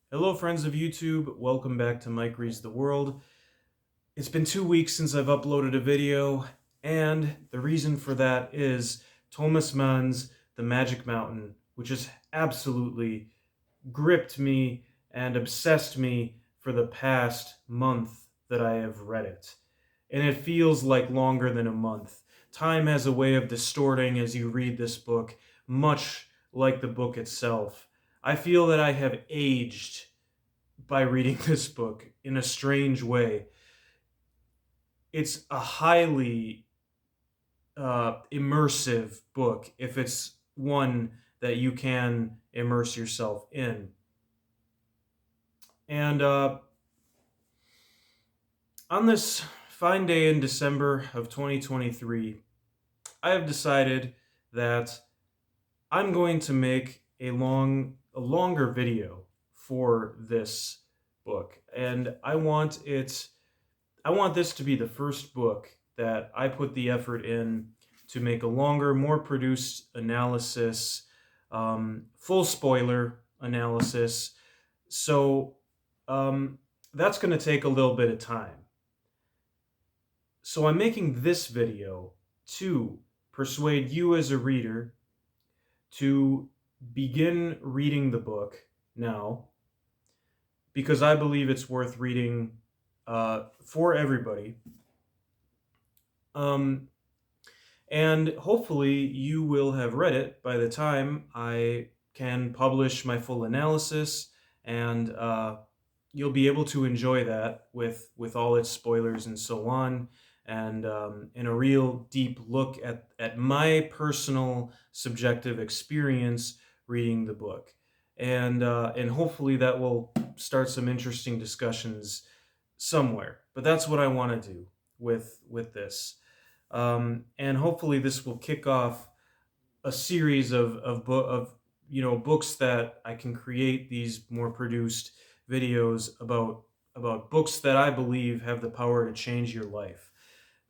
Hello, friends of YouTube. Welcome back to Mike Reads the World. It's been 2 weeks since I've uploaded a video, and the reason for that is Thomas Mann's The Magic Mountain, which has absolutely gripped me and obsessed me for the past month that I have read it. And it feels like longer than a month. Time has a way of distorting as you read this book, much like the book itself. I feel that I have aged by reading this book in a strange way. It's a highly immersive book if it's one that you can immerse yourself in. And on this fine day in December of 2023, I have decided that I'm going to make a longer video for this book, and I want this to be the first book that I put the effort in to make a longer, more produced analysis, full spoiler analysis. So that's going to take a little bit of time. So I'm making this video to persuade you as a reader to begin reading the book now, because I believe it's worth reading for everybody. Um, and hopefully you will have read it by the time I can publish my full analysis, and you'll be able to enjoy that with all its spoilers and so on, and a real deep look at my personal subjective experience reading the book. And hopefully that will start some interesting discussions somewhere. But that's what I want to do with this. And hopefully this will kick off a series of books that I can create these more produced videos about books that I believe have the power to change your life.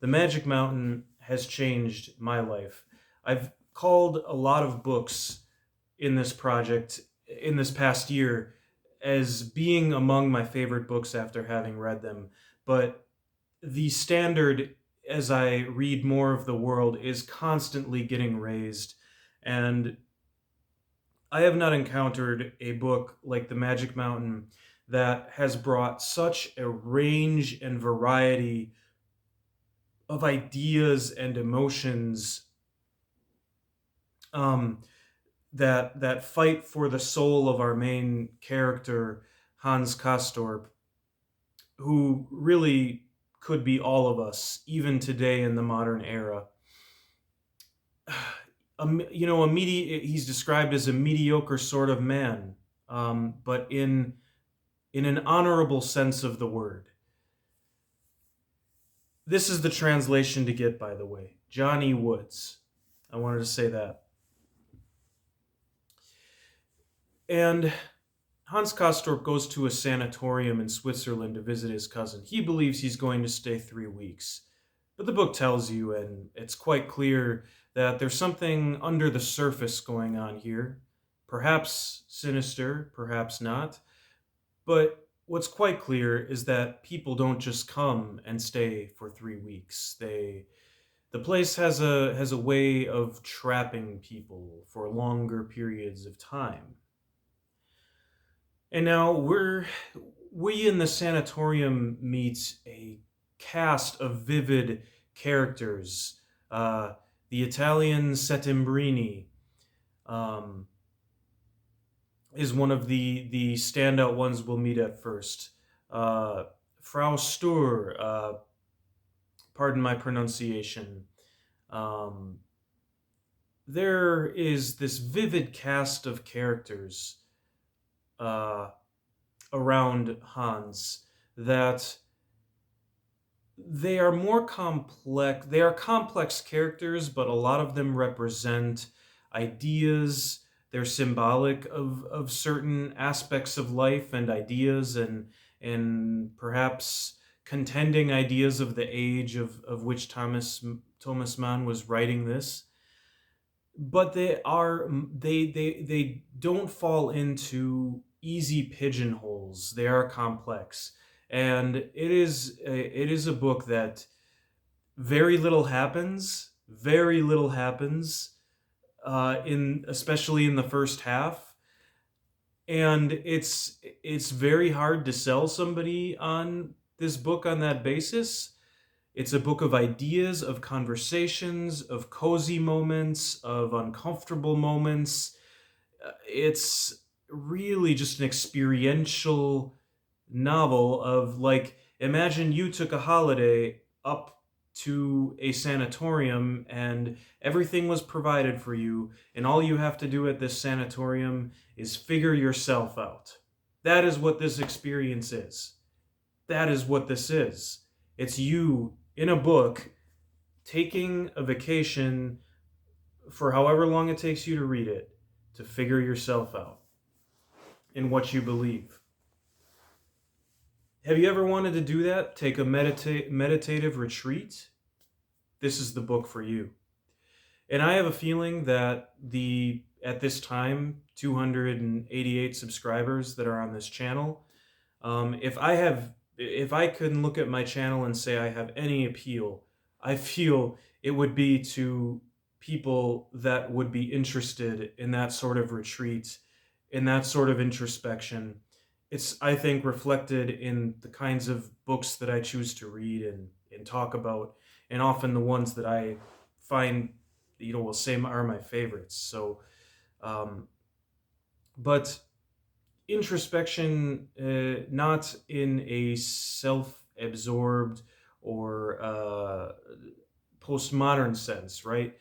The Magic Mountain has changed my life. I've called a lot of books in this project in this past year as being among my favorite books after having read them, but the standard as I read more of the world is constantly getting raised, and I have not encountered a book like The Magic Mountain that has brought such a range and variety of ideas and emotions, um, that fight for the soul of our main character, Hans Castorp, who really could be all of us, even today in the modern era. He's described as a mediocre sort of man, but in an honorable sense of the word. This is the translation to get, by the way. Johnny Woods. I wanted to say that. And Hans Castorp goes to a sanatorium in Switzerland to visit his cousin. He believes he's going to stay 3 weeks. But the book tells you, and it's quite clear, that there's something under the surface going on here. Perhaps sinister, perhaps not. But what's quite clear is that people don't just come and stay for 3 weeks. The place has a way of trapping people for longer periods of time. And now we in the sanatorium meet a cast of vivid characters. The Italian Settembrini um, is one of the standout ones we'll meet at first. Frau Stur, pardon my pronunciation. Um, there is this vivid cast of characters uh, around Hans that they are more complex. They are complex characters, but a lot of them represent ideas. They're symbolic of certain aspects of life and ideas, and perhaps contending ideas of the age of which Thomas Mann was writing this. But they don't fall into easy pigeonholes. They are complex, and it is a book that very little happens. Very little happens in especially in the first half, and it's very hard to sell somebody on this book on that basis. It's a book of ideas, of conversations, of cozy moments, of uncomfortable moments. It's really just an experiential novel of, like, imagine you took a holiday up to a sanatorium and everything was provided for you, and all you have to do at this sanatorium is figure yourself out. That is what this experience is. That is what this is. It's you in a book taking a vacation for however long it takes you to read it to figure yourself out in what you believe. Have you ever wanted to do that? Take a meditative retreat? This is the book for you. And I have a feeling that the at this time 288 subscribers that are on this channel, if I can look at my channel and say I have any appeal, I feel it would be to people that would be interested in that sort of retreat, in that sort of introspection. It's, I think, reflected in the kinds of books that I choose to read and talk about, and often the ones that I find, will say are my favorites. So, um, but introspection, not in a self-absorbed or postmodern sense, right?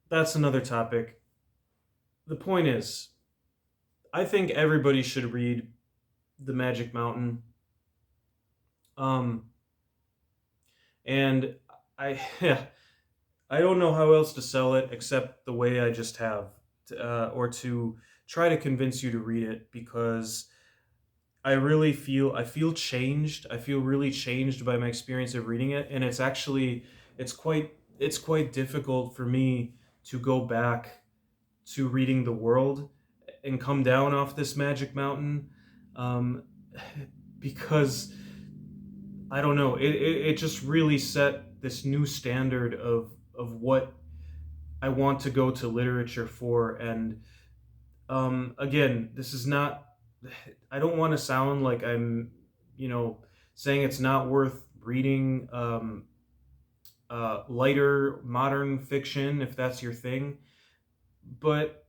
That's another topic. The point is, I think everybody should read The Magic Mountain. Um, and I, yeah, I don't know how else to sell it except the way I just have, or to try to convince you to read it, because I feel changed. I feel really changed by my experience of reading it, and it's quite difficult for me to go back to reading The World and come down off this Magic Mountain, um, because I don't know. It just really set this new standard of what I want to go to literature for. And again, this is not. I don't want to sound like I'm, you know, saying it's not worth reading lighter modern fiction if that's your thing. But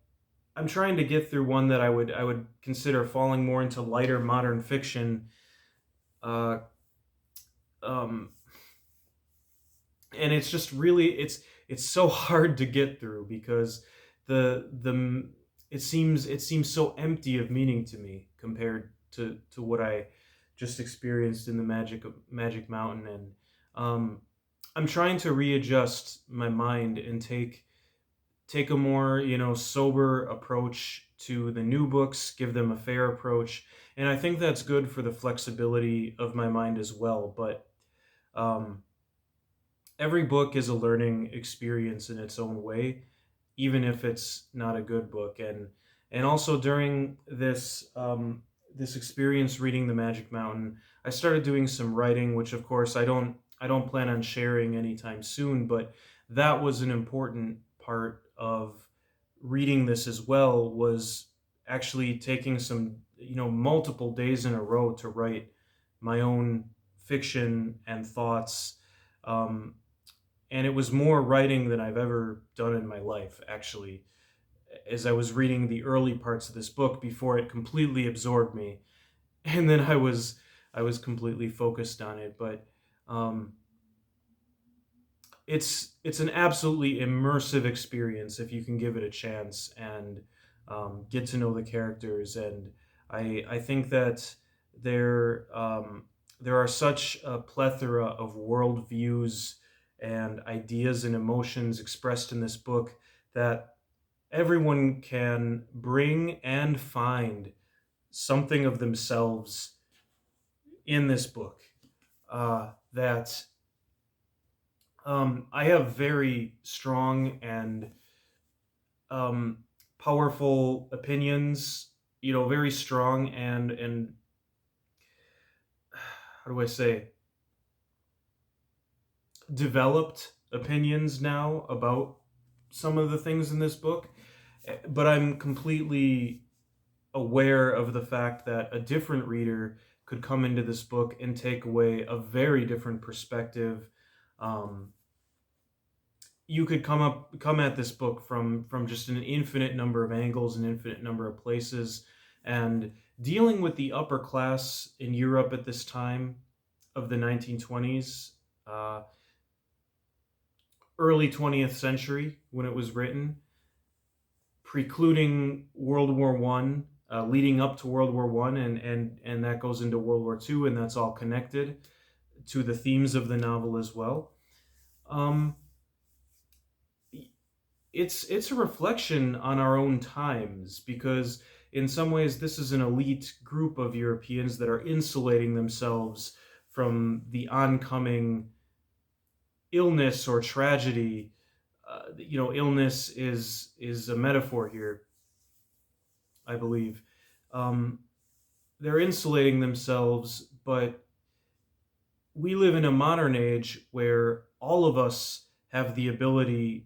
I'm trying to get through one that I would consider falling more into lighter modern fiction. Uh, um, and it's just really it's so hard to get through because the it seems so empty of meaning to me compared to what I just experienced in the Magic Mountain. And um, I'm trying to readjust my mind and take a more, sober approach to the new books, give them a fair approach, and I think that's good for the flexibility of my mind as well. But um, every book is a learning experience in its own way, even if it's not a good book. And also during this experience reading The Magic Mountain, I started doing some writing, which of course I don't plan on sharing anytime soon. But that was an important part of reading this as well, was actually taking some, multiple days in a row to write my own fiction and thoughts. Um, and it was more writing than I've ever done in my life, actually, as I was reading the early parts of this book before it completely absorbed me, and then I was completely focused on it. But um, it's an absolutely immersive experience if you can give it a chance and get to know the characters. And I think that there there are such a plethora of worldviews and ideas and emotions expressed in this book that everyone can bring and find something of themselves in this book. That I have very strong and um, powerful opinions very strong and how do I say, developed opinions now about some of the things in this book, but I'm completely aware of the fact that a different reader could come into this book and take away a very different perspective. Um, you could come at this book from just an infinite number of angles, an infinite number of places, and dealing with the upper class in Europe at this time of the 1920s, uh, early 20th century when it was written, precluding World War One, leading up to World War One, and that goes into World War Two, and that's all connected to the themes of the novel as well. Um, it's a reflection on our own times, because in some ways this is an elite group of Europeans that are insulating themselves from the oncoming illness or tragedy. Illness is a metaphor here, I believe. Um, they're insulating themselves, but we live in a modern age where all of us have the ability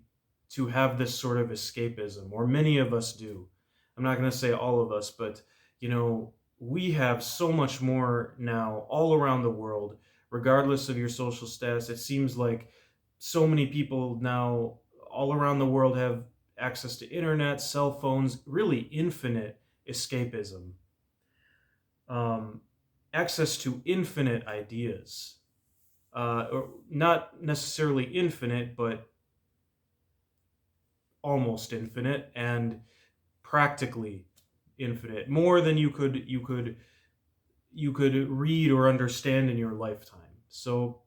to have this sort of escapism, or many of us do. I'm not going to say all of us, but we have so much more now all around the world, regardless of your social status. It seems like so many people now all around the world have access to internet, cell phones, really infinite escapism, um, access to infinite ideas, or not necessarily infinite, but almost infinite, and practically infinite, more than you could read or understand in your lifetime. So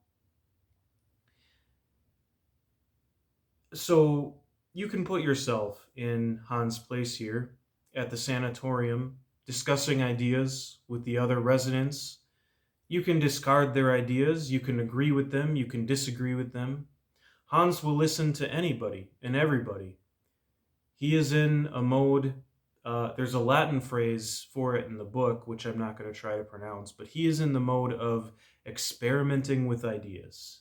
you can put yourself in Hans' place here at the sanatorium, discussing ideas with the other residents. You can discard their ideas, you can agree with them, you can disagree with them. Hans will listen to anybody and everybody. He is in a mode, there's a Latin phrase for it in the book, which I'm not going to try to pronounce, but he is in the mode of experimenting with ideas.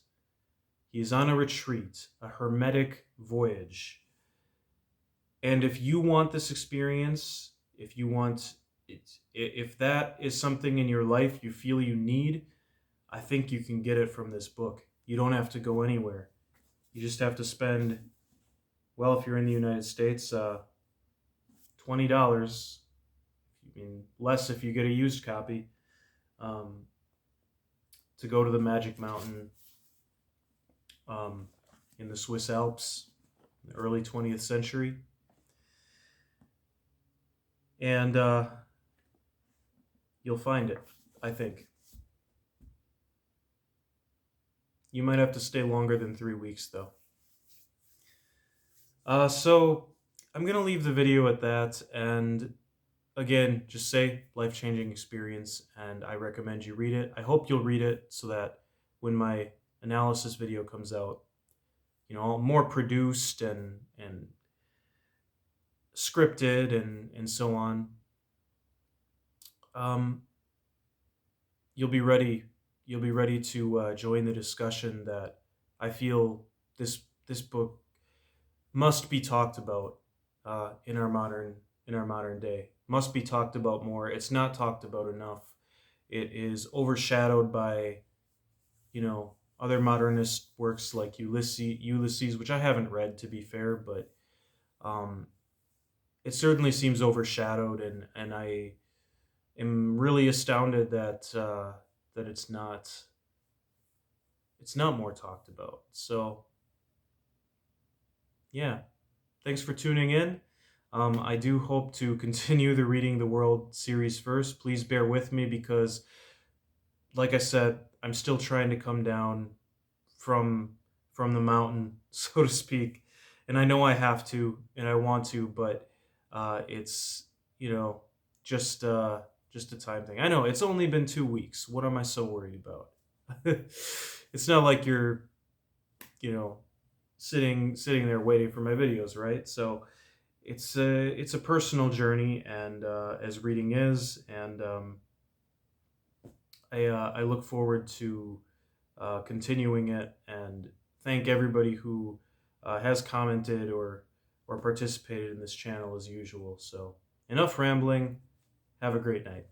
He is on a retreat, a hermetic voyage. And if you want this experience, if you want it, if that is something in your life you feel you need, I think you can get it from this book. You don't have to go anywhere. You just have to spend, well, if you're in the United States, $20. I mean, less if you get a used copy, um, to go to the Magic Mountain, um, in the Swiss Alps in the early 20th century. And you'll find it, I think. You might have to stay longer than 3 weeks, though. So I'm going to leave the video at that. And again, just say life-changing experience, and I recommend you read it. I hope you'll read it so that when my analysis video comes out, more produced and scripted and so on, um, you'll be ready. You'll be ready to join the discussion that I feel this book must be talked about, in our modern day. Must be talked about more. It's not talked about enough. It is overshadowed by other modernist works like Ulysses, which I haven't read, to be fair, but um, it certainly seems overshadowed, and I am really astounded that it's not more talked about. So yeah, thanks for tuning in. I do hope to continue the Reading the World series first. Please bear with me because, like I said, I'm still trying to come down from from the mountain, so to speak. And I know I have to, and I want to, but it's just a time thing. I know it's only been 2 weeks. What am I so worried about? It's not like you're you know sitting there waiting for my videos, right? So it's a personal journey, and as reading is, and I look forward to continuing it, and thank everybody who has commented or participated in this channel as usual. So enough rambling. Have a great night.